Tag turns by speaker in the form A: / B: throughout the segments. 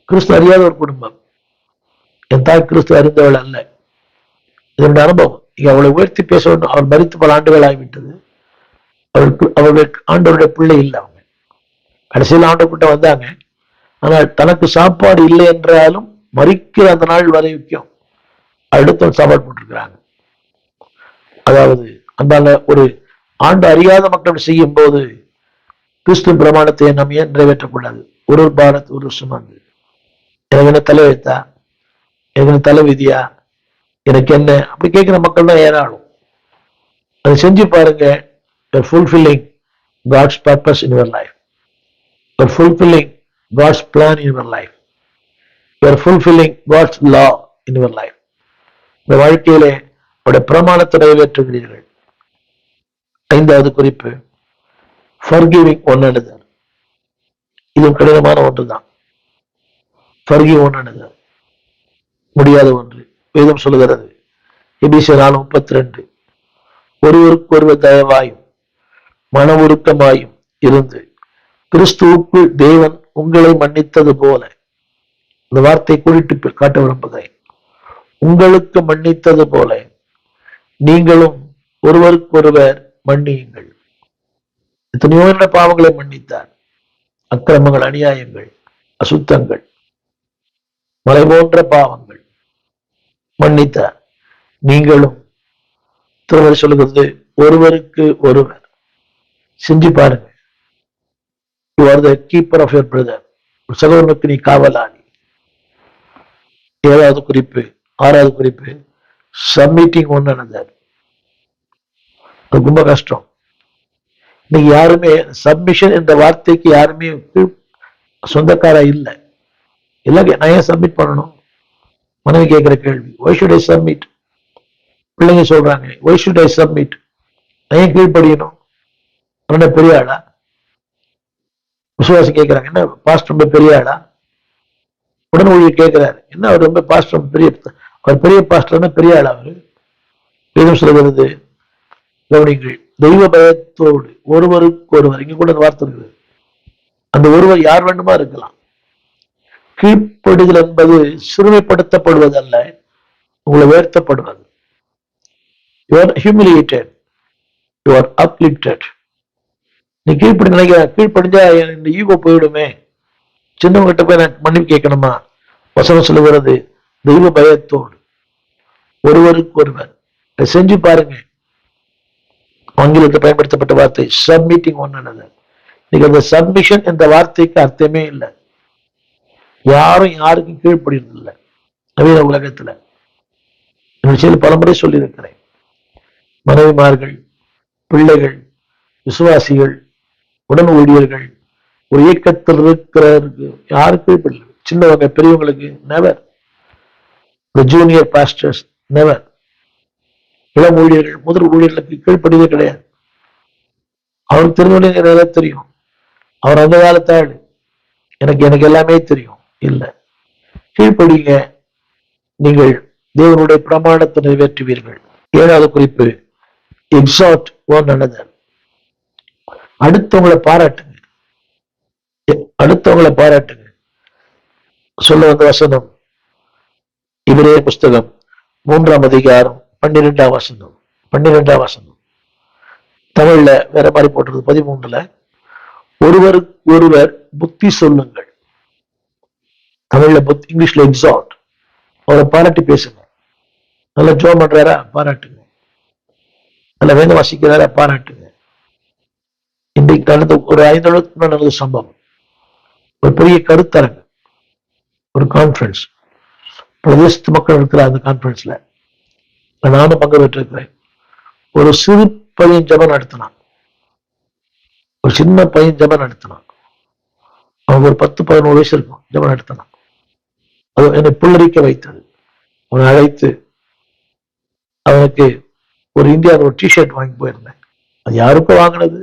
A: கிறிஸ்து அறியாத ஒரு குடும்பம். என் தாய் கிறிஸ்து அறிந்தவள் அல்ல. இதனுடைய அனுபவம். இங்க அவளை உயர்த்தி பேச வேண்டும். அவள் மரித்து பல ஆண்டுகள் ஆகிவிட்டது. அவர்களுக்கு ஆண்டவருடைய பிள்ளை இல்லை. அவங்க கடைசியில் ஆண்டவர்கிட்ட வந்தாங்க. ஆனால் தனக்கு சாப்பாடு இல்லை என்றாலும் மறிக்கிற அந்த நாள் வரைக்கும் அடுத்த சாப்பாடு போட்டிருக்கிறாங்க. அதாவது அந்த ஒரு ஆண்டு அறியாத மக்கள் செய்யும் போது கிறிஸ்து பிரமாணத்தை நம்ம ஏன் நிறைவேற்றக்கூடாது? ஒரு பாரத் ஒரு சுமந்து எனக்கு என்ன தலை வைத்தா, எனக்கு என்ன தலை விதியா, எனக்கு என்ன அப்படி கேட்கிற மக்கள் தான் ஏராளம். அதை செஞ்சு பாருங்க. You're fulfilling God's purpose in your life. You're fulfilling God's plan in your life. You're fulfilling God's law in your life. இந்த வாழ்க்கையிலே அவருடைய பிரமாணத்தை நிறைவேற்றுகிறீர்கள். 5வது குறிப்பு, forgiving one another. இது கடினமான ஒன்றுதான். forgive one another முடியாத ஒன்று. வேதம் சொல்லுகிறது எபேசியர் 4:32, ஒருவருக்கு ஒருவர் தயவாயும் மன உருக்கமாயும் இருந்து கிறிஸ்துவுக்குள் தேவன் உங்களை மன்னித்தது போல. இந்த வார்த்தை குறிட்டு காட்ட விரும்புகிறேன். உங்களுக்கு மன்னித்தது போல நீங்களும் ஒருவருக்கொருவர் மன்னியுங்கள். எத்தனையோ பாவங்களை மன்னித்தார். அக்கிரமங்கள், அநியாயங்கள், அசுத்தங்கள், மலை போன்ற பாவங்கள் மன்னித்தார். நீங்களும் திருமணம் சொல்லுகிறது ஒருவருக்கு ஒருவர். செஞ்சு பாருங்க. You are the keeper of your brother. ஒரு சகோதரனுக்கு நீ காவலாளி. 7வது குறிப்பு. 6வது குறிப்பு, சப்மிட்டிங் ஒன் அனதர். அது ரொம்ப கஷ்டம். இன்னைக்கு யாருமே சப்மிஷன் என்ற வார்த்தைக்கு யாருமே சொந்தக்காரா இல்லை. எல்லாம் நான் ஏன் சப்மிட் பண்ணணும்? மனைவி கேட்கிற கேள்வி, ஒய் ஷுட் ஐ சப்மிட்? பிள்ளைங்க சொல்றாங்க, ஒய் ஷுட் ஐ சப்மிட்? நான் ஏன் கீழ்படியணும்? அவன பெரிய ஆளா? விசுவாசி கேட்கிறாங்க, என்ன பாஸ்டர் ரொம்ப பெரிய ஆளா? உடனே ஊழியர் கேட்கிறாரு, என்ன அவர் ரொம்ப பாஸ்டர் பெரிய, அவர் பெரிய பாஸ்டர்னா பெரிய ஆளா? அவரு வேதம் சொல்கிறது, கவனிங்கள், தெய்வ பயத்தோடு ஒருவருக்கு ஒருவர். இங்க கூட வார்த்தை இருக்குது. அந்த ஒருவர் யார் வேண்டுமா இருக்கலாம். கீழ்ப்படுதல் என்பது சிறுமைப்படுத்தப்படுவது அல்ல, உங்களை உயர்த்தப்படுவது. You are humiliated, you are uplifted. நீ கீழ்ப்படி நினைக்கிற, கீழ்ப்படிஞ்சா இந்த ஈகோ போயிடுமே, சின்னவங்கிட்ட போய் நான் மன்னிப்பு கேட்கணுமா? வசனம் சொல்லுகிறது தெய்வ பயத்தோடு ஒருவருக்கு ஒருவர். செஞ்சு பாருங்க. ஆங்கிலத்தில் பயன்படுத்தப்பட்ட வார்த்தை சப்மிட்டிங் ஒன் அனதர். இன்னைக்கு அந்த சப்மிஷன் என்ற வார்த்தைக்கு அர்த்தமே இல்லை. யாரும் யாருக்கும் கீழ்ப்படிறது இல்லை நவீன உலகத்துல. பலமுறை சொல்லியிருக்கிறேன். மனைவிமார்கள், பிள்ளைகள், விசுவாசிகள், உடன் ஊழியர்கள், ஒரு இயக்கத்தில் இருக்கிறவருக்கு யாருக்கும் கீழ்ப்படில்லை. சின்னவங்க பெரியவங்களுக்கு நெவர். Junior pastors never. இளம் ஊழியர்கள், முதல் ஊழியர்களுக்கு கீழ்ப்படியவே கிடையாது. அவருக்கு தெரிஞ்ச தெரியும், அவர் அந்த காலத்தாள், எனக்கு எல்லாமே தெரியும். இல்லை, கீழ்ப்படிங்க. நீங்கள் தேவனுடைய பிரமாணத்தை நிறைவேற்றுவீர்கள். 7வது குறிப்பு, எக்ஸால்ட் ஒன் அனதர். அடுத்தவங்களை பாராட்டுங்க. அடுத்தவங்களை பாராட்டுங்க. சொல்ல வந்த வசனம் இவரே புஸ்தகம் 3ஆம் அதிகாரம் 12ஆம் வசனம். 12ஆம் வசனம் தமிழ்ல வேற மாதிரி போட்டிருக்கு. 13ல ஒருவருக்கு ஒருவர் புத்தி சொல்லுங்கள். தமிழ்ல இங்கிலீஷ்ல எக்ஸால்ட். அவரை பாராட்டி பேசுங்க. நல்லா ஜோம் பண்றாரா? பாராட்டுங்க. நல்லா வேதம் வாசிக்கிறாரா? பாராட்டுங்க. இன்றைக்கு நடந்த ஒரு 5 நாளுக்கு நடந்த சம்பவம், ஒரு பெரிய கருத்தரங்கு, ஒரு கான்ஃபரன்ஸ். பிரதேசத்து மக்கள் இருக்கிற அந்த கான்ஃபரன்ஸ்ல நானும் பங்கு பெற்றிருக்கிறேன். ஒரு சிறு பையன் ஜெபம் நடத்தினான். ஒரு சின்ன பையன் ஜெபம் நடத்தினான். அவனுக்கு ஒரு 10-11 வயசு இருக்கும். ஜெபம் நடத்தினான். அது என்னை புல்லரிக்க வைத்தது. அவனை அழைத்து அவனுக்கு ஒரு இந்தியாவில் ஒரு டிஷர்ட் வாங்கி போயிருந்தேன். அது யாருக்கும் வாங்கினது,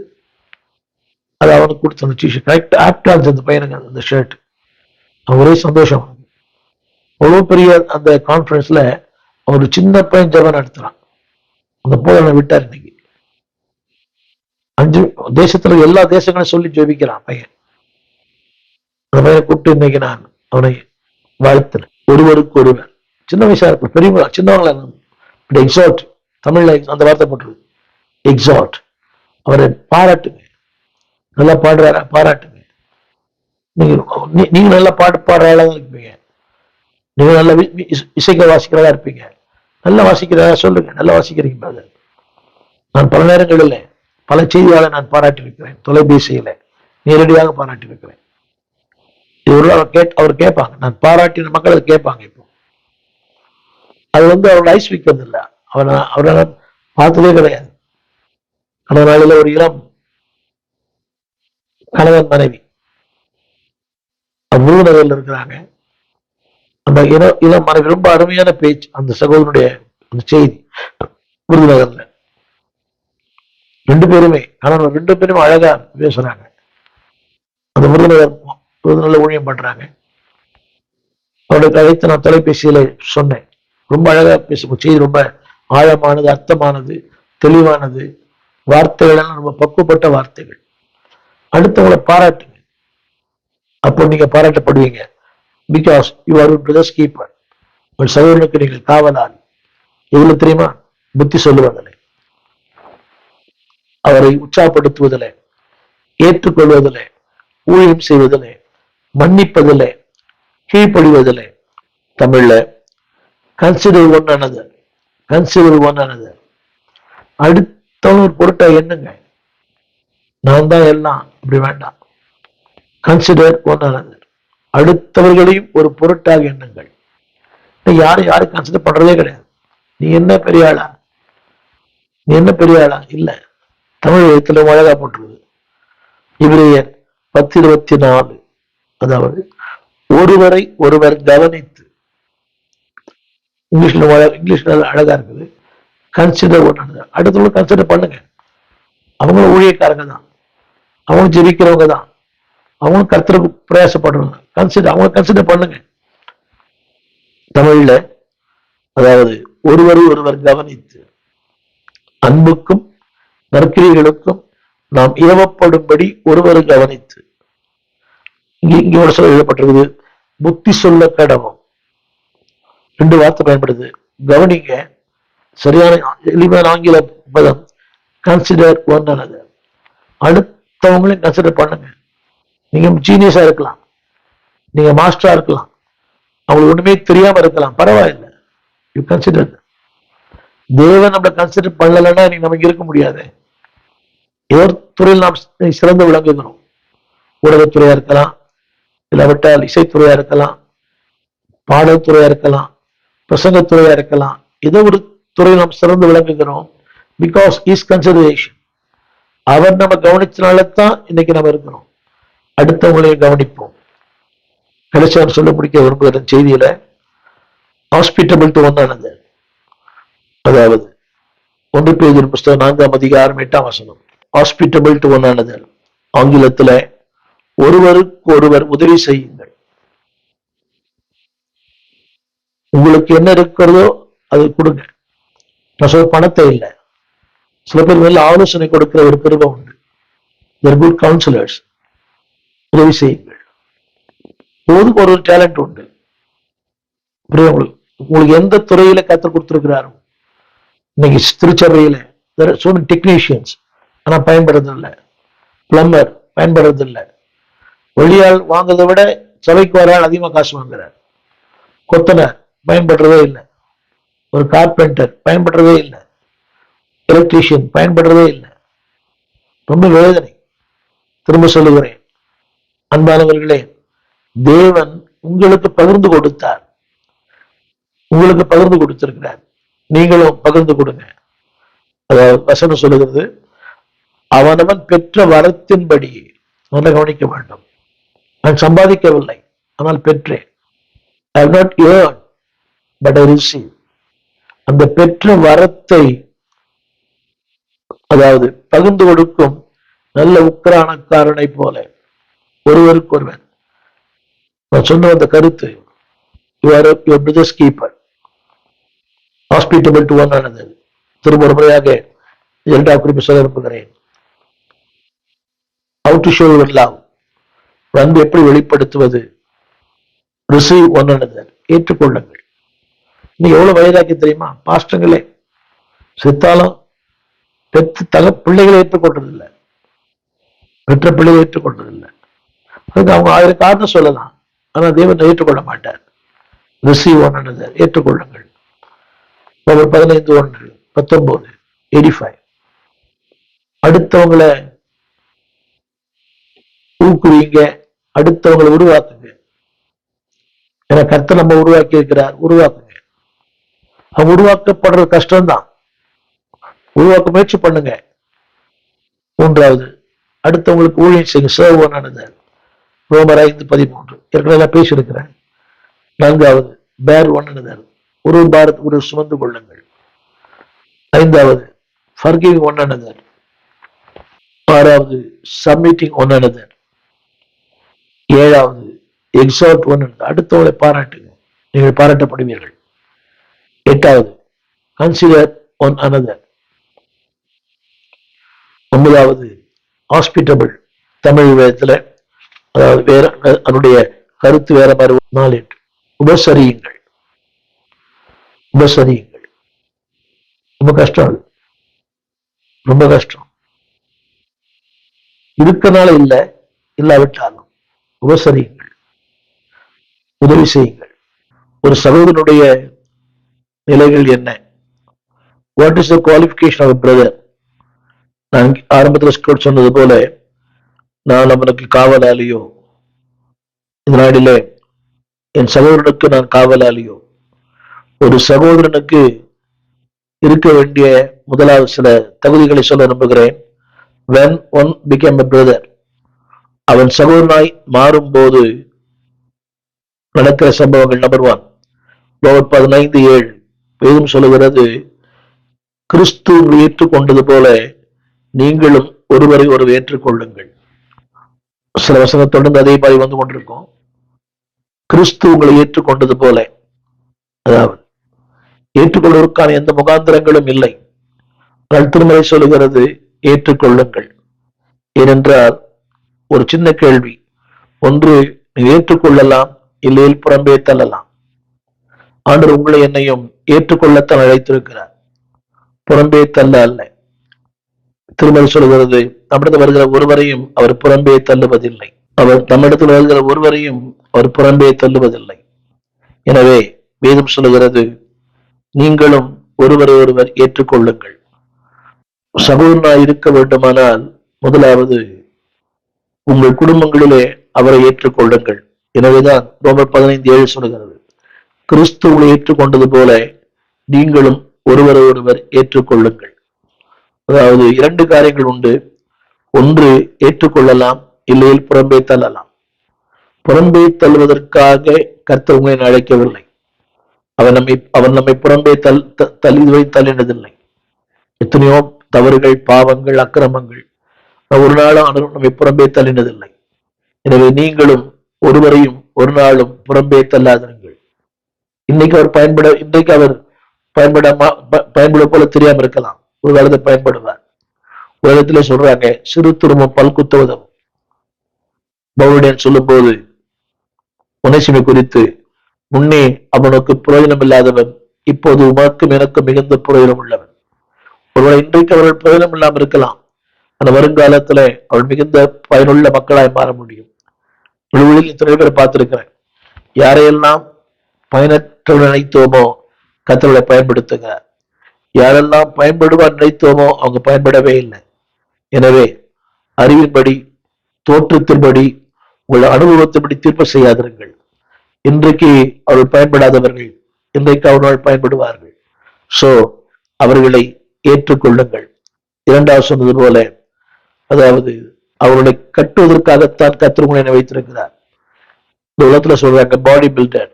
A: அது அவனுக்கு கொடுத்த அந்த டிஷர்ட் கரெக்ட் ஆப்டா இருந்துச்சு அந்த பையனுக்கு அந்த ஷர்ட். அவன் ஒரே சந்தோஷம். அவ்வளவு பெரிய அந்த கான்ஃபரன்ஸ்ல ஒரு சின்ன பையன் ஜெபம் நடத்துறான். அந்த போதனை விட்டார். இன்னைக்கு 5 தேசத்துல எல்லா தேசங்களையும் சொல்லி ஜெபிக்கிறான் பையன். அந்த பையனை கூப்பிட்டு இன்னைக்கு நான் அவனை வாழ்த்தல், ஒருவருக்கு ஒருவர். சின்ன வயசா இருக்கும், பெரியவங்க சின்னவங்கள எக்ஸால்ட், தமிழ்ல அந்த வார்த்தை போட்டுருது, எக்ஸால்ட். அவரை பாராட்டுங்க. நல்லா பாடுறாரா, பாராட்டுங்க. நீங்க நல்லா பாட்டு பாடுறாளா இருப்பீங்க, நீங்க நல்ல இசைக்க வாசிக்கிறதா இருப்பீங்க, நல்லா வாசிக்கிறதா சொல்லுங்க, நல்லா வாசிக்கிறீங்க. நான் பல நேரங்களில் பல செய்தியாளரை நான் பாராட்டியிருக்கிறேன், தொலைபேசியில நேரடியாக பாராட்டியிருக்கிறேன். அவர் கேட்பாங்க, நான் பாராட்டின மக்கள் அதை கேட்பாங்க. இப்போ அது அவரோட ஐஸ் வைக்கிறது இல்லை, அவரை பார்த்ததே கிடையாது. கடந்த நாளில் ஒரு இளம் கணவன் மனைவி விருதுநகர்ல இருக்கிறாங்க. அந்த இளம் மனைவி ரொம்ப அருமையான பேச்சு, அந்த சகோதரனுடைய அந்த செய்தி. விருதுநகர்ல ரெண்டு பேருமே அழகா பேசுறாங்க. அந்த விருதுநகர்ல ஊழியம் பண்றாங்க. அவருடைய அழைத்து நான் தொலைபேசியில சொன்னேன். ரொம்ப அழகா பேசும் செய்தி, ரொம்ப ஆழமானது, அர்த்தமானது, தெளிவானது, வார்த்தைகள் எல்லாம் ரொம்ப பக்குவப்பட்ட வார்த்தைகள். அடுத்தவங்களை பாராட்டுங்க, அப்போ நீங்க பாராட்டப்படுவீங்க. Because you are brother's keeper. உங்கள் சகோதரனுக்கு நீங்கள் காவலாளி. எவ்வளவு தெரியுமா? புத்தி சொல்லுவதில்லை, அவரை உற்சாகப்படுத்துவதில்லை, ஏற்றுக்கொள்வதில்லை, ஊழியம் செய்வதில்லை, மன்னிப்பதில்லை, கீழ்ப்படிவதில்லை. தமிழ்ல consider one another, consider one another. அடுத்தவங்க ஒரு பொருட்டா எண்ணுங்க, நான் தான் எல்லாம், அப்படி வேண்டாம். கன்சிடர் ஒன் another, அடுத்தவர்களையும் ஒரு பொருட்டாக எண்ணுங்கள். யாரும் கன்சிடர் பண்றதே கிடையாது. நீ என்ன பெரிய ஆளா, நீ என்ன பெரிய ஆளா இல்ல. தமிழ் எழுத்துல அழகா போட்டுருது, இவரையர் 10:24. அதாவது ஒருவரை ஒருவர் கவனித்து, இங்கிலீஷ்ல அழகா இருக்குது, கன்சிடர் ஒன் another. அடுத்தவங்க கன்சிடர் பண்ணுங்க. அவங்களும் ஊழியக்காரங்க தான், அவங்க ஜெபிக்கிறவங்க தான், அவங்க கர்த்தருக்கு பிரயாசப்படுறாங்க. அவங்க கன்சிடர் பண்ணுங்க. தமிழ்ல அதாவது ஒருவரை ஒருவர் கவனித்து, அன்புக்கும் நற்கிரிகளுக்கும் நாம் ஏவப்படும்படி ஒருவரை கவனித்து. இங்க ஒரு சொல்ல எழுதப்பட்டிருக்குது, புத்தி சொல்ல கடவும். ரெண்டு வார்த்தை பயன்படுது, கவனிங்க. சரியான எளிமையான ஆங்கில பதம் கன்சிடர் ஒன் another. அடுத்தவங்களையும் கன்சிடர் பண்ணுங்க. நீங்க ஜீனியஸா இருக்கலாம், நீங்க மாஸ்டரா இருக்கலாம், அவங்களுக்கு ஒண்ணுமே தெரியாம இருக்கலாம், பரவாயில்லை. You consider. தேவன் நம்மளை கன்சிடர் பண்ணலன்னா நீங்க நமக்கு இருக்க முடியாது. ஏதோ துறையில் நாம் சிறந்து விளங்குகிறோம். ஊடகத்துறையா இருக்கலாம், இல்லாவிட்டால் இசைத்துறையா இருக்கலாம், பாடல் துறையா இருக்கலாம், பிரசங்கத்துறையா இருக்கலாம். ஏதோ ஒரு துறையில் நாம் சிறந்து விளங்குகிறோம். Because is consideration. அவர் நம்ம கவனிச்சனால்தான் இன்னைக்கு நம்ம இருக்கிறோம். அடுத்தவங்களையும் கவனிப்போம். கடைசியாக சொல்ல முடிக்க விரும்புகிற செய்தியில ஹாஸ்பிட்டபிள் டு ஒன் another, அதாவது 1 பேதுரு புஸ்தகம் 4ஆம் அதிகாரம் 8ஆம் வசனம். ஹாஸ்பிட்டபிள் டு ஒன் another, ஆங்கிலத்துல ஒருவருக்கு ஒருவர் உதவி செய்யுங்கள். உங்களுக்கு என்ன இருக்கிறதோ அது கொடுங்க. நான் சொல்ல பணத்தை இல்லை, சில பேர் மேல ஆலோசனை கொடுக்கிற ஒரு கிருபை உண்டு. Good counsellors. உதவி செய்யுங்கள். போதுக்கு ஒரு டேலண்ட் உண்டு. உங்களுக்கு எந்த துறையில கற்றுக் கொடுத்திருக்கிறாரோ, இன்னைக்கு திருச்சபையில டெக்னீஷியன்ஸ் ஆனா பயன்படுறது இல்லை, பிளம்பர் பயன்படுறது இல்லை, வெளியால் வாங்குறதை விட சபைக்கு வர அதிகமா காசு வாங்குறார், கொத்தனர் பயன்படுறதே இல்லை, ஒரு கார்பெண்டர் பயன்படுறதே இல்லை, எலக்ட்ரீஷியன் பயன்படுறதே இல்லை. ரொம்ப வேதனை. திரும்ப சொல்லுகிறேன், அன்பானவர்களே, தேவன் உங்களுக்கு பகிர்ந்து கொடுத்தார், உங்களுக்கு பகிர்ந்து கொடுத்திருக்கிறார். நீங்களும் பகிர்ந்து கொடுங்க. அதாவது வசனம் சொல்லுகிறது, அவனவன் பெற்ற வரத்தின்படி நல்ல கவனிக்க வேண்டும். நான் சம்பாதிக்கவில்லை, ஆனால் பெற்றேன். I have not earned, but I receive. அந்த பெற்ற வரத்தை அதாவது பகிர்ந்து கொடுக்கும் நல்ல உக்கிரானக்காரனை போல ஒருவருக்கு ஒருவன். நான் சொன்ன அந்த கருத்து, your brother's keeper, hospitable to one another. திரும்ப ஒரு முறையாக 2ஆம் குறிப்பு சொல்ல விரும்புகிறேன். How to show your love, அன்பு எப்படி வெளிப்படுத்துவது. ரிசீவ் ஒன் another, ஏற்றுக்கொள்ளுங்கள். இன்னைக்கு எவ்வளவு வயதாக்கி தெரியுமா? பாஸ்டங்களே செத்தாலும் பெற்று பிள்ளைகளை ஏற்றுக்கொள்றதில்லை, பெற்ற பிள்ளைகளை ஏற்றுக்கொள்றதில்லை. அதுக்கு அவங்க 1000 காரணம் சொல்லலாம், ஆனா தேவன் ஏற்றுக்கொள்ள மாட்டார். ரிசீவ் ஒன் another, ஏற்றுக்கொள்ளுங்கள். 15:1-19 85. அடுத்தவங்களை ஊக்குவீங்க, அடுத்தவங்களை உருவாக்குங்க. ஏன்னா கர்த்தர் நம்ம உருவாக்கி இருக்கிறார், உருவாக்குங்க. அவங்க உருவாக்கப்படுறது கஷ்டம்தான், உருவாக்க முயற்சி பண்ணுங்க. 3வது, அடுத்தவங்களுக்கு ஊழியம் செய்யுங்க, சர்வ் ஒன் another, ரோமர் 5:13. ஏற்கனவே பேசியிருக்கிறேன். 4வது, பேர் ஒன் another, ஒரு பாரத் ஒரு சுமந்து கொள்ளுங்கள். 5வது, forgiving one another. 6வது, submitting one another. 7வது, exalt one another, அடுத்தவங்களை பாராட்டுங்க, நீங்கள் பாராட்டப்படுவீர்கள். 8வது, consider one another. 9வது, hospitable, தமிழ் வேதத்துல அதாவது வேற அதனுடைய கருத்து வேற மாதிரி, நாளேட்டு உபசரியுங்கள், உபசரியுங்கள். ரொம்ப கஷ்டம், அது ரொம்ப கஷ்டம். இருக்கனால இல்லை, இல்லாவிட்டாலும் உபசரியுங்கள், உதவி செய்யுங்கள். ஒரு சகோதரனுடைய நிலைகள் என்ன? What is the qualification of brother? நான் ஆரம்பத்தில் சொன்னது போல, நான் அவனுக்கு காவலாளியோ, இந்த நாடிலே என் சகோதரனுக்கு நான் காவலாளியோ? ஒரு சகோதரனுக்கு இருக்க வேண்டிய முதலாவது சில தகுதிகளை சொல்ல நம்புகிறேன். when one became a brother, அவன் சகோதரனாய் மாறும்போது நடக்கிற சம்பவங்கள். நம்பர் 1, ரோமர் 15:7 வேதம் சொல்லுகிறது, கிறிஸ்து ஏற்றுக்கொண்டது போல நீங்களும் ஒருவரை ஒருவர் ஏற்றுக்கொள்ளுங்கள். சில வசனம் தொடர்ந்து அதே மாதிரி வந்து கொண்டிருக்கும். கிறிஸ்து உங்களை ஏற்றுக்கொண்டது போல, அதாவது ஏற்றுக்கொள்வதற்கான எந்த முகாந்திரங்களும் இல்லை. திருமறை சொல்லுகிறது ஏற்றுக்கொள்ளுங்கள். ஏனென்றால் ஒரு சின்ன கேள்வி, ஒன்று நீ ஏற்றுக்கொள்ளலாம், இல்லையில் புறம்பே தள்ளலாம். ஆண்டவர் உங்களை என்னையும் ஏற்றுக்கொள்ளத்தான் அழைத்திருக்கிறார், புறம்பே தள்ள அல்ல. திருமறை சொல்லுகிறது, நம்மிடத்தில் வருகிற ஒருவரையும் அவர் புறம்பே தள்ளுவதில்லை. அவர் நம்மிடத்தில் வருகிற ஒருவரையும் அவர் புறம்பே தள்ளுவதில்லை. எனவே வேதம் சொல்லுகிறது, நீங்களும் ஒருவரை ஒருவர் ஏற்றுக்கொள்ளுங்கள். சகோதரனாய் இருக்க வேண்டுமானால் முதலாவது உங்கள் குடும்பங்களிலே அவரை ஏற்றுக்கொள்ளுங்கள். எனவேதான் ரோமர் 15:7 சொல்லுகிறது, கிறிஸ்து உங்களை ஏற்றுக்கொண்டது போல நீங்களும் ஒருவரை ஒருவர் ஏற்றுக்கொள்ளுங்கள். அதாவது 2 காரியங்கள் உண்டு. ஒன்று, ஏற்றுக்கொள்ளலாம், இல்லையில் புறம்பே தள்ளலாம். புறம்பே தள்ளுவதற்காக கர்த்தர் உங்களை அழைக்கவில்லை. அவன் நம்மை புறம்பே தள்ளினதில்லை. எத்தனையோ தவறுகள், பாவங்கள், அக்கிரமங்கள், ஒரு நாளும் நம்மை புறம்பே தள்ளினதில்லை. எனவே நீங்களும் ஒருவரையும் ஒரு நாளும் புறம்பே தள்ளாதிருங்கள். இன்றைக்கு அவர் பயன்பட போல தெரியாம இருக்கலாம், ஒரு காலத்தை பயன்படுவார். உலகத்திலே சொல்றாங்க, சிறு துரும்பும் பல்குத்த உதவும். பவுலடியான் சொல்லும் போது ஒனேசிமை குறித்து, முன்னே அவனுக்கு பிரயோஜனம் இல்லாதவன், இப்போது உமக்கும் எனக்கும் மிகுந்த பிரயோஜனம் உள்ளவன். ஒருவேளை இன்றைக்கு அவர்கள் பிரயோஜனம் இல்லாமல் இருக்கலாம், அந்த வருங்காலத்துல அவள் மிகுந்த பயனுள்ள மக்களாய் மாற முடியும். விழுவெளியில் இத்தனை பேரை பார்த்திருக்கிறேன். யாரையெல்லாம் பயனற்றவர்கள் நினைத்தோமோ கர்த்தரை பயன்படுத்துங்க. யாரெல்லாம் பயன்படுவார் நினைத்தோமோ அவங்க பயன்படவே இல்லை. எனவே அறிவின்படி, தோற்றத்தின்படி, உங்கள் அனுபவத்தின்படி தீர்ப்பு செய்யாதிருங்கள். இன்றைக்கு அவர்கள் பயன்படாதவர்கள் இன்றைக்கு அவர்கள் பயன்படுவார்கள். சோ அவர்களை ஏற்றுக்கொள்ளுங்கள். 2வது சொன்னது போல, அதாவது அவர்களை கட்டுவதற்காகத்தான் கர்த்தர் உங்களை வைத்திருக்கிறார். இந்த உலகத்துல சொல்றாங்க பாடி பில்டர்,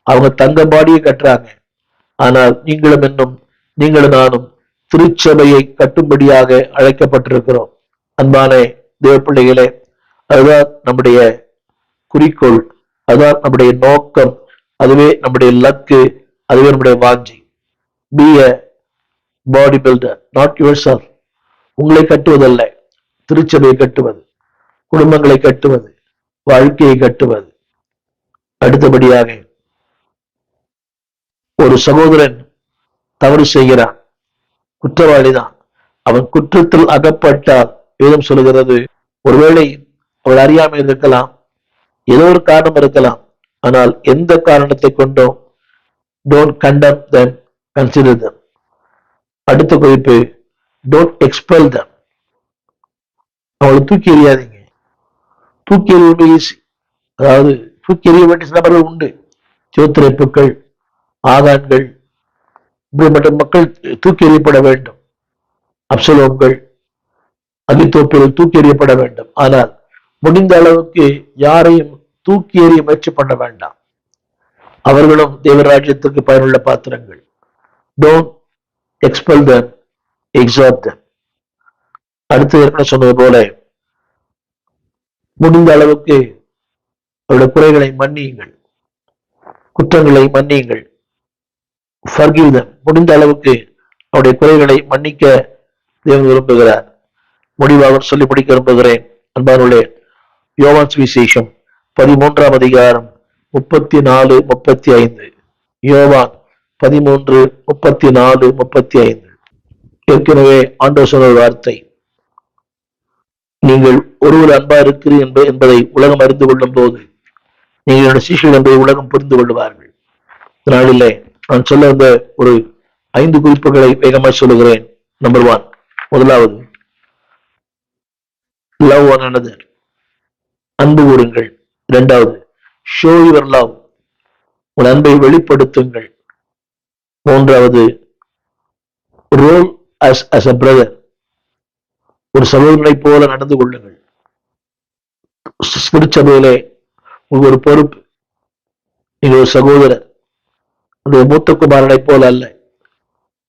A: அவங்க தங்க பாடியை கட்டுறாங்க. ஆனால் நீங்களும் நானும் திருச்சபையை கட்டும்படியாக அழைக்கப்பட்டிருக்கிறோம். அன்பான தேவ பிள்ளைகளே, அதுதான் நம்முடைய குறிக்கோள், அதுதான் நம்முடைய நோக்கம், அதுவே நம்முடைய லக்கு, அதுவே நம்முடைய வாஞ்சி. Be a bodybuilder, not yourself. உங்களை கட்டுவதல்ல, திருச்சபையை கட்டுவது, குடும்பங்களை கட்டுவது, வாழ்க்கையை கட்டுவது. அடுத்தபடியாக ஒரு சகோதரன் தவறு செய்கிறான், குற்றவாளிதான். அவன் குற்றத்தில் அகப்பட்டால் வேதம் சொல்லுகிறது, ஒருவேளை அவள் அறியாமல் இருக்கலாம், ஏதோ ஒரு காரணம் இருக்கலாம், ஆனால் எந்த காரணத்தை கொண்டும் don't condemn them, consider them. அடுத்த குறிப்பு, டோன்ட் எக்ஸ்பெல் them. அவளை தூக்கி எறியாதீங்க. தூக்கி எறிவது ஈஸி. அதாவது தூக்கி எறிய வேண்டிய சில நபர்கள் உண்டு. ஜோத்திரைப்புக்கள், ஆகான்கள், இப்படிப்பட்ட மக்கள் தூக்கி எறியப்பட வேண்டும். அப்சலோம்கள், அகித்தோப்பியர்கள் தூக்கி எறியப்பட வேண்டும். ஆனால் முடிந்த அளவுக்கு யாரையும் தூக்கி எறிய முயற்சி பண்ண வேண்டாம். அவர்களும் தேவராஜ்யத்துக்கு பயனுள்ள பாத்திரங்கள். Don't expel them, exhort them. அடுத்து ஏற்கனவே சொன்னது போல முடிந்த அளவுக்கு அவருடைய குறைகளை மன்னியுங்கள், குற்றங்களை மன்னியுங்கள். forgive them. முடிந்த அளவுக்கு அவருடைய குறைகளை மன்னிக்க தேவன் விரும்புகிறார். முடிவாக சொல்லி முடிக்க விரும்புகிறேன். அன்பானுள்ளே, யோவான் சுவிசேஷம் 13ஆம் அதிகாரம் 34, 35. யோவான் 13, 34, 35. ஏற்கனவே ஆண்டவர் சொன்ன வார்த்தை, நீங்கள் ஒருவர் அன்பா இருக்கிறீர்கள் என்பதை உலகம் அறிந்து கொள்ளும் போது நீங்கள் என்னுடைய சீஷர்கள் என்பதை உலகம் புரிந்து கொள்வார்கள். இதனாலே நான் சொல்ல வந்த ஒரு 5 குறிப்புகளை வேகமாக சொல்லுகிறேன். நம்பர் 1, முதலாவது, லவ் ஒன் another, அன்பு கூறுங்கள். 2வது, ஷோ யுவர் லவ், உங்கள் அன்பை வெளிப்படுத்துங்கள். 3வது, ரோல் as a brother, ஒரு சகோதரனை போல நடந்து கொள்ளுங்கள். திருச்சபையிலே உங்களுக்கு ஒரு பொறுப்பு. நீங்கள் ஒரு சகோதரர், அந்த மூத்த குமாரனை போல அல்ல.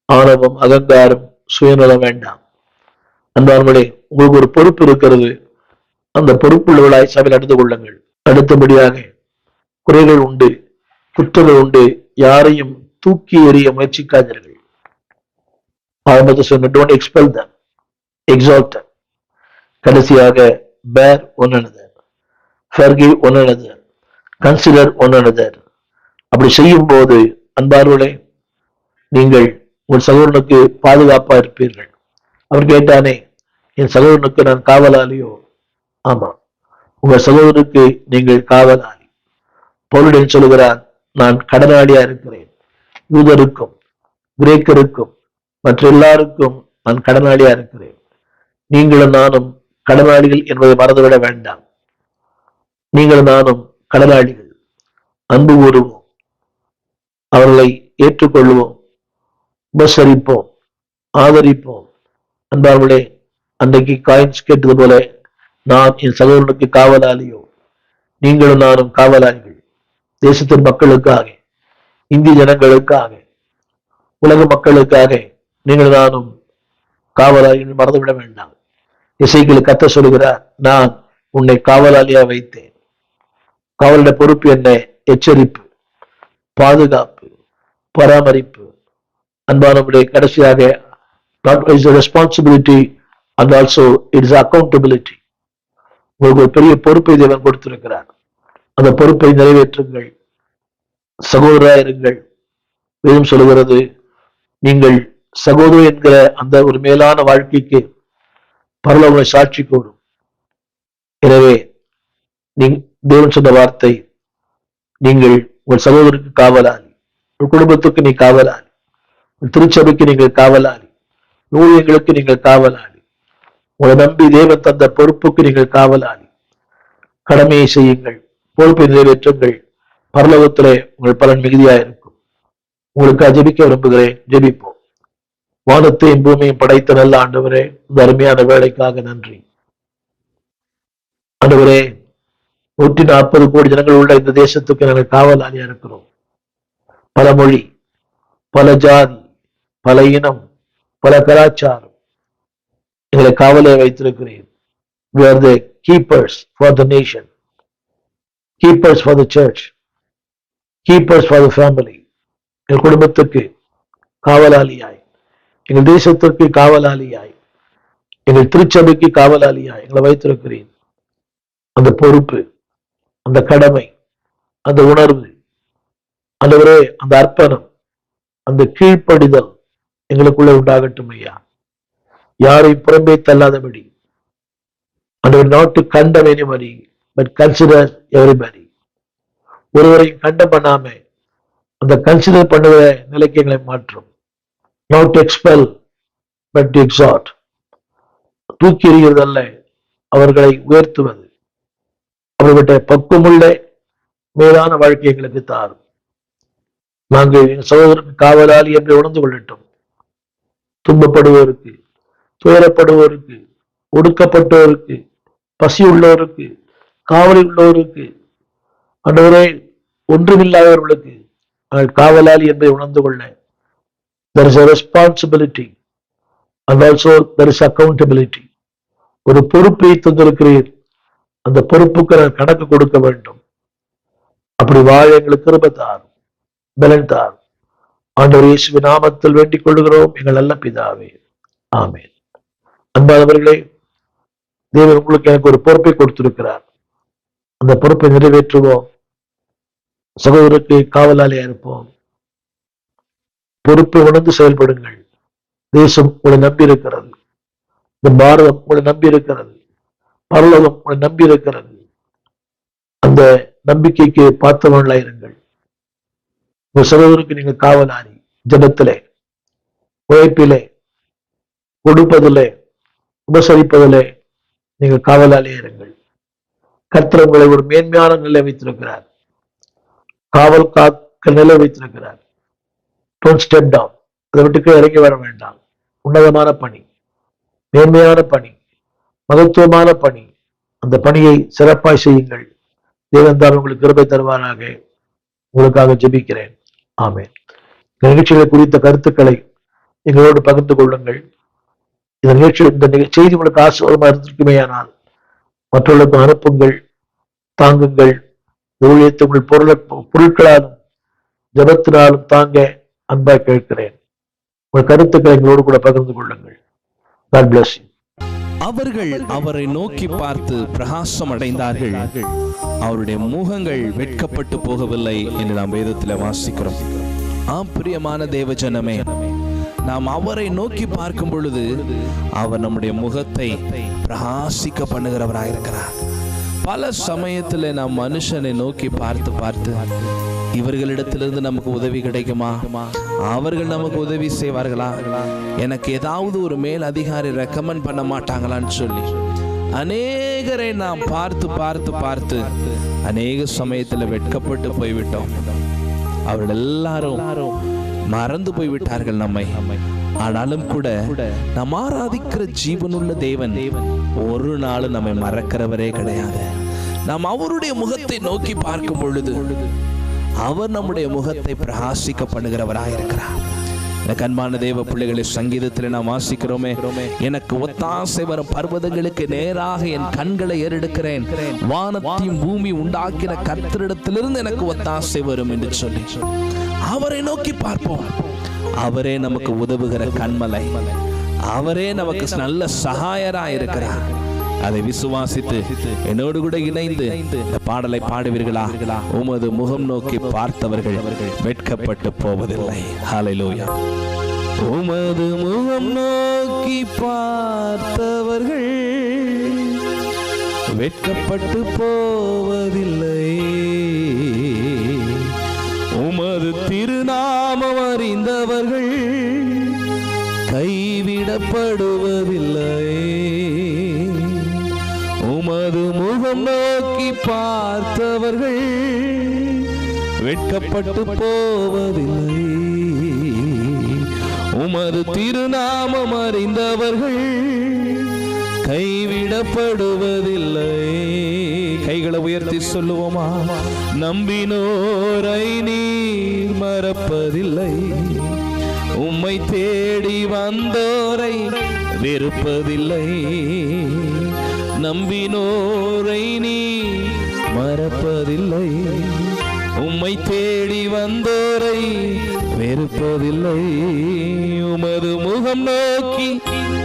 A: ஆணவம், அகங்காரம், சுயநலம் வேண்டாம். அன்பார்களே, உங்களுக்கு ஒரு பொறுப்பு இருக்கிறது. அந்த பொறுப்புள்ளவர்களாய் சபையில் நடந்து கொள்ளுங்கள். அடுத்தபடியாக, குறைகள் உண்டு, குற்றங்கள் உண்டு, யாரையும் தூக்கி எறிய முயற்சிக்காதீர்கள். ஆரம்பத்தை சொன்ன don't expel them, exalt them. கடைசியாக, bear one another, forgive one another, consider one another. அப்படி செய்யும் போது அன்பார்களே, நீங்கள் உங்கள் சகோதரனுக்கு பாதுகாப்பா இருப்பீர்கள். அவர் கேட்டானே, என் சகோதரனுக்கு நான் காவலாளியோ? ஆமா, உங்க சகோதரனுக்கு நீங்கள் காவலாளி. பவுல் சொல்லுகிறார், நான் கடனாளியா இருக்கிறேன். யூதருக்கும் கிரேக்கருக்கும் மற்ற எல்லாருக்கும் நான் கடனாளியா இருக்கிறேன். நீங்களும் நானும் கடனாளிகள் என்பதை மறந்துவிட வேண்டாம். நீங்களும் நானும் கடனாளிகள். அன்பு கூறுவோம், அவர்களை ஏற்றுக்கொள்வோம், உபசரிப்போம், ஆதரிப்போம். அன்பார்களே, அன்றைக்கு காயின்ஸ் கேட்டது போல, நான் என் சகோதரனுக்கு காவலாளியோ? நீங்களும் நானும் காவலாளிகள். தேசத்தின் மக்களுக்காக, இந்திய ஜனங்களுக்காக, உலக மக்களுக்காக நீங்கள் நானும் காவலாளிகள், மறந்துவிட வேண்டாம். இசைகள் கத்த சொல்கிறார், நான் உன்னை காவலாளியா வைத்தேன். காவலுடைய பொறுப்பு என்ன? எச்சரிப்பு, பாதுகாப்பு, பராமரிப்பு. அன்பானவர்களே, கடைசியாக, not is a responsibility and also it is accountability. உங்களுக்கு ஒரு பெரிய பொறுப்பை தேவன் கொடுத்திருக்கிறார். அந்த பொறுப்பை நிறைவேற்றுங்கள். சகோதரருங்கள். வேதம் சொல்லுகிறது, நீங்கள் சகோதரர் என்கிற அந்த ஒரு மேலான வாழ்க்கைக்கு பரலோக சாட்சி கூடும். எனவே தேவன் சொன்ன வார்த்தை, நீங்கள் உங்கள் சகோதரருக்கு காவலாளி, உங்கள் குடும்பத்துக்கு நீ காவலாளி, உங்கள் திருச்சபைக்கு நீங்கள் காவலாளி, ஊழியர்களுக்கு நீங்கள் காவலாளி, உங்களை நம்பி தேவன் தந்த பொறுப்புக்கு நீங்கள் காவலாளி. கடமையை செய்யுங்கள், பொறுப்பை நிறைவேற்றுங்கள். பரலோகத்திலே உங்கள் பலன் மிகுதியா இருக்கும். உங்களுக்கு ஜெபிக்க விரும்புகிறேன். ஜெபிப்போம். வானத்தையும் பூமியும் படைத்த நல்ல ஆண்டவரே, இந்த அருமையான வேலைக்காக நன்றி. ஆண்டவரே, 140 கோடி ஜனங்கள் உள்ள இந்த தேசத்துக்கு நாங்கள் காவலாளியா இருக்கிறோம். பல மொழி, பல ஜாதி, பல இனம், பல கலாச்சாரம், எங்களை காவலே வைத்திருக்கிறேன். We are the keepers for the nation, keepers for the church, keepers for the family. எங்கள் குடும்பத்துக்கு காவலாளியாய், எங்கள் தேசத்திற்கு காவலாளியாய், எங்கள் திருச்சபைக்கு காவலாளியாய் எங்களை வைத்திருக்கிறேன். அந்த பொறுப்பு, அந்த கடமை அந்த உணர்வு, ஆண்டவரே அந்த அர்ப்பணம், அந்த கீழ்ப்படிதல் எங்களுக்குள்ள உண்டாகட்டும் ஐயா. யாரை புறம்பே தள்ளாதபடி, ஆண்டவர் not to condemn anybody but consider everybody. ஒருவரையும் கண்டம் பண்ணாம அந்த கன்சிடர் பண்ணுகிற நிலைக்கு எங்களை மாற்றும். Not expel but exalt. தூக்கி எறிகிறது அல்ல, அவர்களை உயர்த்துவது. அவர்கிட்ட பக்குவமுள்ள மேலான வாழ்க்கை எங்களுக்கு தாரும். நாங்கள் எங்கள் சகோதரருக்கு காவலாளி என்று உணர்ந்து கொள்ளட்டும். துன்பப்படுவோருக்கு, துயரப்படுவோருக்கு, ஒடுக்கப்பட்டோருக்கு, பசி உள்ளவருக்கு, காவலில் உள்ளவருக்கு, ஆண்டவரே ஒன்றுமில்லாதவர்களுக்கு காவலாளி என்பதை உணர்ந்து கொள்ள there is a responsibility and also there is accountability. ஒரு பொறுப்பை தந்திருக்கிறீர், அந்த பொறுப்புக்கு நான் கணக்கு கொடுக்க வேண்டும். அப்படி வாழ எங்களுக்கு கிருபை தாரும், பலன் தாரும். ஆண்டவர் இயேசுவின் நாமத்தில் வேண்டிக் கொள்கிறோம் எங்கள் நல்ல பிதாவே, ஆமென். அன்பானவர்களே, தேவன் உங்களுக்கு எனக்கு ஒரு பொறுப்பை கொடுத்திருக்கிறார். அந்த பொறுப்பை நிறைவேற்றுவோம். சகோதரருக்கு காவலாளியா இருப்போம். பொறுப்பை உணர்ந்து செயல்படுங்கள். தேசம் உங்களை நம்பி இருக்கிறது, இந்த பாரதம் உங்களை நம்பி இருக்கிறது, பரலோகம் உங்களை நம்பி இருக்கிறது. அந்த நம்பிக்கைக்கு பாத்திரங்களாயிருங்கள். உங்க சகோதரருக்கு நீங்க காவலாளி. ஜபத்திலே, உழைப்பிலே, கொடுப்பதிலே, உபசரிப்பதிலே நீங்க காவலாளியா இருங்கள். கர்த்தர் உங்களை ஒரு மேன்மையான நிலை வைத்திருக்கிறார், காவல் காக்க நிலை வைத்திருக்கிறார். Don't step down. அதை விட்டுக்கு இறங்கி வர வேண்டாம். உன்னதமான பணி, மேன்மையான பணி, மகத்துவமான பணி. அந்த பணியை சிறப்பாய் செய்யுங்கள். தேவன் தான் உங்களுக்கு கிருபை தருவாராக. உங்களுக்காக ஜெபிக்கிறேன். ஆமென். இந்த நிகழ்ச்சிகளை குறித்த கருத்துக்களை எங்களோடு பகிர்ந்து கொள்ளுங்கள். இந்த செய்தி உங்களுக்கு ஆசீர்வாதமா இருந்திருக்குமேயானால் மற்றவர்களுக்கு அனுப்புங்கள், தாங்குங்கள். ஊழியத்தை உங்கள் பொருட்களாலும் ஜபத்தினாலும் தாங்க அன்பாய் கேட்கிறேன். உங்கள் கருத்துக்களை எங்களோடு கூட பகிர்ந்து கொள்ளுங்கள். God bless you.
B: அவர்கள் அவரை நோக்கி பார்த்து பிரகாசம் அடைந்தார்கள், அவருடைய முகங்கள் வெட்கப்பட்டு போகவில்லை என்று நாம் வேதத்தில் வாசிக்கிறோம். பிரியமான தேவஜனமே, நாம் அவரை நோக்கி பார்க்கும் பொழுது அவர் நம்முடைய முகத்தை பிரகாசிக்க பண்ணுகிறவராயிருக்கிறார். பல சமயத்துல நாம் மனுஷனை நோக்கி பார்த்து பார்த்து இவர்களிடத்திலிருந்து நமக்கு உதவி கிடைக்குமா, அவர்கள் நமக்கு உதவி செய்வார்களா, எனக்கு ஏதாவது ஒரு மேல் அதிகாரி ரெக்கமெண்ட் பண்ண மாட்டாங்களான்னு சொல்லி அநேகரை நாம் பார்த்து பார்த்து பார்த்து அநேக சமயத்துல வெட்கப்பட்டு போய்விட்டோம். அவர்கள் எல்லாரும் மறந்து போய்விட்டார்கள் நம்மை. ஆனாலும் கூட நாம் ஆராதிக்கிற ஜீவனுள்ள தேவன் ஒரு நாள் நம்மை மறக்கிறவரே கிடையாது. நாம் அவருடைய முகத்தை நோக்கி பார்க்கும் பொழுது அவர் நம்முடைய முகத்தை பிரகாசிக்க பண்ணுகிறவராயிருக்கிறார். எனக்கு அன்பான தேவ பிள்ளைகளை, சங்கீதத்தில் நாம் வாசிக்கிறோமே, எனக்கு ஒத்தாசை வரும் பர்வதங்களுக்கு நேராக என் கண்களை ஏறெடுக்கிறேன், வானத்தையும் பூமி உண்டாக்கின கர்த்தரிடத்திலிருந்து எனக்கு ஒத்தாசை வரும் என்று சொல்லி அவரை நோக்கி பார்ப்போம். அவரே நமக்கு உதவுகிற கண்மலை, அவரே நமக்கு நல்ல சகாயராயிருக்கிறார். அதை விசுவாசித்து என்னோடு கூட இணைந்து இந்த பாடலை பாடுவீர்களா? உமது முகம் நோக்கி பார்த்தவர்கள் வெட்கப்பட்டு போவதில்லை. ஹல்லேலூயா. உமது முகம் நோக்கி பார்த்தவர்கள் வெட்கப்பட்டு போவதில்லை, உமது திருநாமம் அறிந்தவர்கள் கைவிடப்படுவதில்லை, உமது முகம் நோக்கி பார்த்தவர்கள் வெட்கப்பட்டு போவதில்லை, உமது திருநாமம் அறிந்தவர்கள் கைவிடப்படுவதில்லை. கைகளை உயர்த்தி சொல்லுவோமா? நம்பினோரை நீர் மறப்பதில்லை, உம்மை தேடி வந்தோரை வெறுப்பதில்லை, நம்பினோரை நீர் மறப்பதில்லை, உம்மை தேடி வந்தோரை வெறுப்பதில்லை, உமது முகம் நோக்கி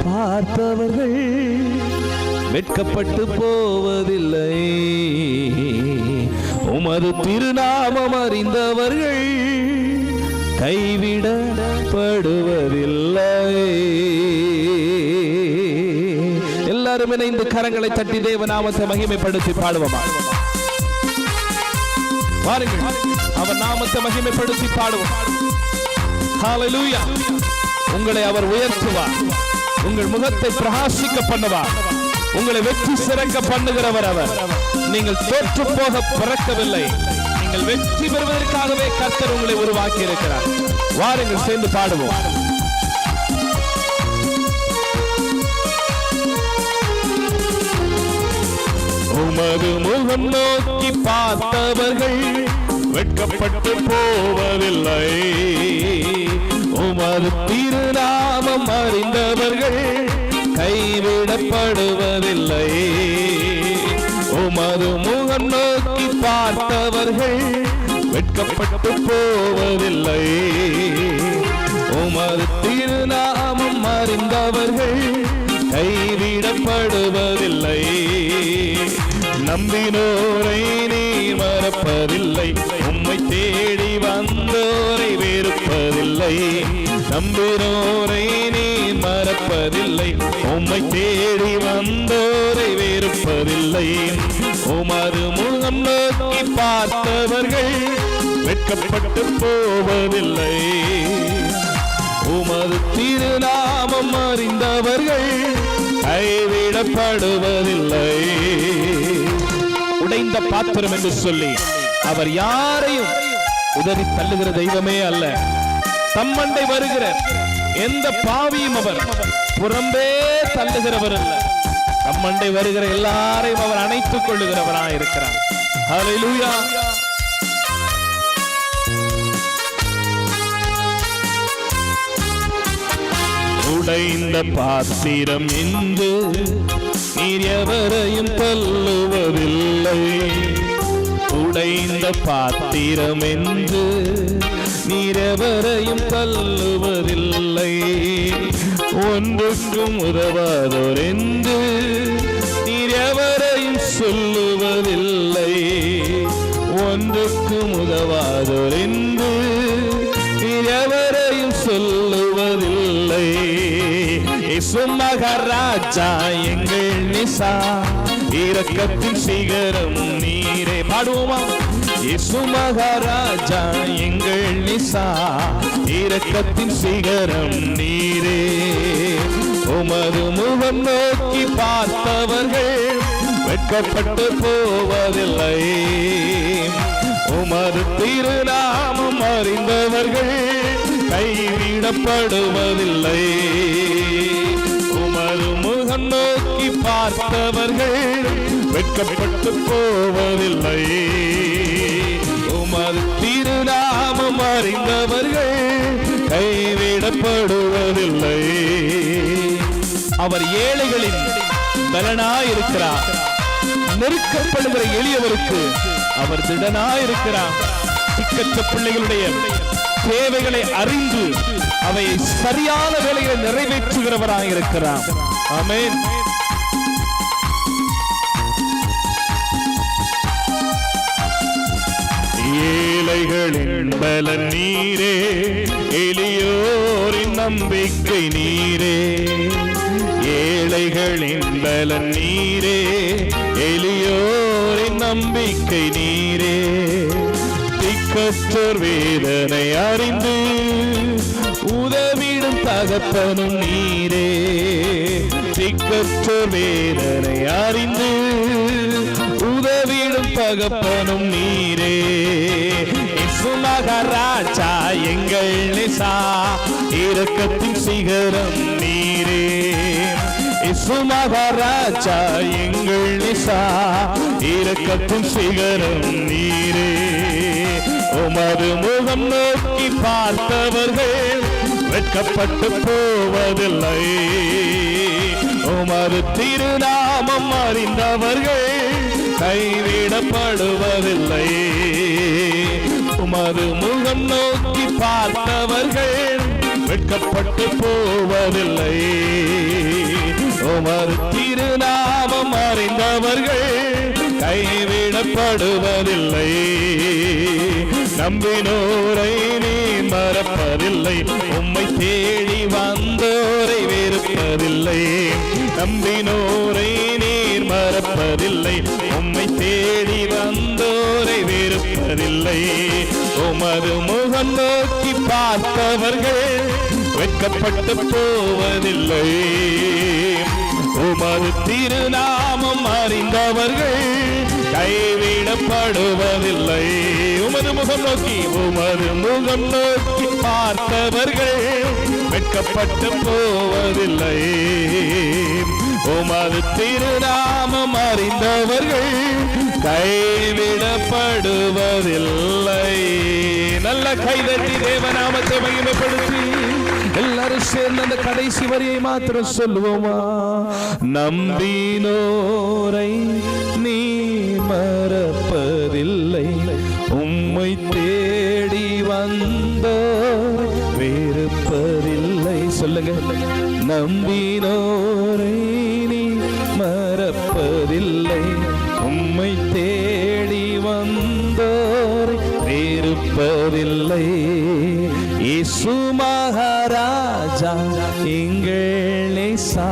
B: பார்த்தவர்கள் வெட்கப்பட்டு போவதில்லை, உமது திருநாமம் அறிந்தவர்கள் கைவிடப்படுவதில்லை. எல்லாரும் இணைந்து கரங்களை தட்டி தேவநாமத்தை மகிமைப்படுத்தி பாடுவோமா? பாருங்கள், அவர் நாமத்தை மகிமைப்படுத்தி பாடுவோம். ஹல்லேலூயா. உங்களை அவர் உயர்த்துவார், உங்கள் முகத்தை பிரகாசிக்க பண்ணுவார், உங்களை வெற்றி சிறக்க பண்ணுகிறவர் அவர். நீங்கள் தோற்று போக பிறக்கவில்லை, நீங்கள் வெற்றி பெறுவதற்காகவே கர்த்தர் உங்களை உருவாக்கி இருக்கிறார். வாருங்கள் சேர்ந்து பாடுவோம். உமது முகம் நோக்கி பார்த்தவர்கள் வெட்கப்பட்டு போவதில்லை. உமது திருநாமம் அறிந்தவர்கள் கைவிடப்படுவதில்லை. உமது முகம் நோக்கி பார்த்தவர்கள் வெட்கப்பட்டு போவதில்லை. உமது திருநாமம் அறிந்தவர்கள் கைவிடப்படுவதில்லை. நம்பினோரை நீ மறப்பதில்லை, உம்மை தேடி வந்தோரை வெறுப்பதில்லை. நம்பினோரை நீ மறப்பதில்லை, உம்மை தேடி வந்தோரை வெறுப்பதில்லை. உமது முகம் நோக்கி பார்த்தவர்கள் வெட்கப்பட்டு போவதில்லை. உமது திருநாமம் அறிந்தவர்கள் கைவிடப்படுவதில்லை. உடைந்த பாத்திரம் என்று சொல்லி அவர் யாரையும் உதறி தள்ளுகிற தெய்வமே அல்ல. தம்மண்டை வருகிற எந்த பாவியும் அவர் புறம்பே தள்ளுகிறவர் அல்ல. தம்மண்டை வருகிற எல்லாரையும் அவர் அணைத்துக் கொள்ளுகிறவராய் இருக்கிறார். ஹல்லேலூயா. உடைந்த பாத்திரம் என்று நீர் எவரையும் தள்ளுவதில்லை. உடைந்த பாத்திரம் என்று நீர் எவரையும் தள்ளுவதில்லை. ஒன்றுக்கும் உதவாதோர் என்று நீர் எவரையும் சொல்லுவதில்லை. ஒன்றுக்கும் உதவாதோர் என்று நீர் எவரையும் சொல்லுவதில்லை. இயேசு மகாராஜா எங்கள் நிசா, இரக்கத்தின் சிகரம் நீரே. பாடுவோமா? இயேசு மகாராஜா எங்கள் நிசா, இரக்கத்தின் சிகரம் நீரே. உமது முகம் நோக்கி பார்த்தவர்கள் வெட்கப்பட்டு போவதில்லை. உமது திருநாமம் அறிந்தவர்கள் கைவிடப்படுவதில்லை. உமது முகம் நோக்கி பார்த்தவர்கள் வெட்கப்பட்டு போவதில்லை. உமது திருநாமம் அறிந்தவர்கள் கைவிடப்படுவதில்லை. அவர் ஏழைகளின் பலனாயிருக்கிறார். நெருக்கப்படுகிற எளியவருக்கு அவர் திடனாயிருக்கிறார். திக்கற்ற பிள்ளைகளுடைய தேவைகளை அறிந்து அவை சரியான வேலைகளை நிறைவேற்றுகிறவராயிருக்கிறார். ஆமென். ஏழைகளின் பலன் நீரே, எளியோரின் நம்பிக்கை நீரே. ஏழைகளின் பலன் நீரே, எளியோரின் நம்பிக்கை நீரே. திக்கற்றோர் வேதனை அறிந்து உதவிடும் தகப்பனும் நீரே. திக்கற்றோர் வேதனை அறிந்து உதவிடும் தகப்பனும் நீரே. இயேசு மகாராஜா எங்கள் நிசா, இரக்கத்தின் சிகரம் நீரே. இயேசு மகாராஜா எங்கள் நிசா, இரக்கத்தின் சிகரம் நீரே. உமது முகம் நோக்கி பார்த்தவர்கள் வெட்கப்பட்டு போவதில்லை. உமது திருநாமம் அறிந்தவர்கள் கைவிடப்படுவதில்லை. உமது முகம் நோக்கி பார்த்தவர்கள் வெட்கப்பட்டு போவதில்லை. உமது திருநாமம் அறிந்தவர்கள் கைவிடப்படுவதில்லை. நம்பினோரை நீ மறப்பதில்லை, உம்மை தேடி வந்தோரை வெறுப்பதில்லை. நம்பினோரை நீர் மறப்பதில்லை, உம்மை தேடி வந்தோரை வெறுப்பதில்லை. உமது முகம் நோக்கி பார்த்தவர்கள் வெட்கப்பட்டு போவதில்லை. உமது திருநாமம் அறிந்தவர்கள் கைவிடப்படுவதில்லை. உமது முகம் நோக்கி பார்த்தவர்கள் வெட்கப்பட்டு போவதில்லை. உமது திருநாமம் அறிந்தவர்கள் கைவிடப்படுவதில்லை. நல்ல கைதட்டி தேவநாமத்தை மகிமைப்படுத்தி எல்லாரும் சேர்ந்து அந்த கடைசி வரியை மாத்திரம் சொல்லுவோமா? நம்பினோரை நீ மறப்பதில்லை, உம்மை தேடி வந்தோரை வெறுப்பதில்லை. சொல்லுங்க. நம்பினோரை நீ மறப்பதில்லை, உம்மை தேடி வந்தோரை வெறுப்பதில்லை. இயேசு மகாராஜா எங்கள் நேசா,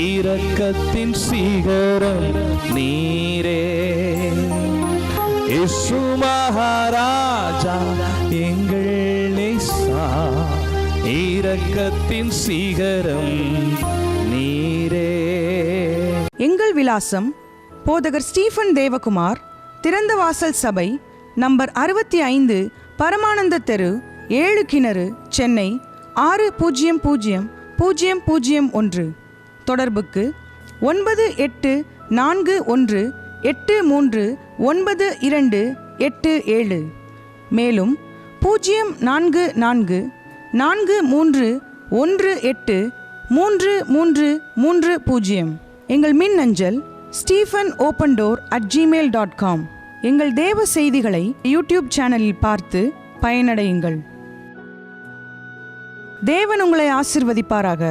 B: இரக்கத்தின் சிகரம் நீரே. இயேசு மகாராஜா எங்கள் நேசா, இரக்கத்தின் சிகரம் நீரே.
C: எங்கள் விலாசம் போதகர் ஸ்டீஃபன் தேவகுமார், திறந்த வாசல் சபை, நம்பர் 65, பரமானந்த தெரு, 7 கிணறு, சென்னை 600001. தொடர்புக்கு 9841839287. மேலும் 04443183330. எங்கள் மின்னஞ்சல் stephenopendor@gmail.com. எங்கள் தேவ செய்திகளை யூடியூப் சேனலில் பார்த்து பயனடையுங்கள். தேவன் உங்களை ஆசீர்வதிப்பாராக.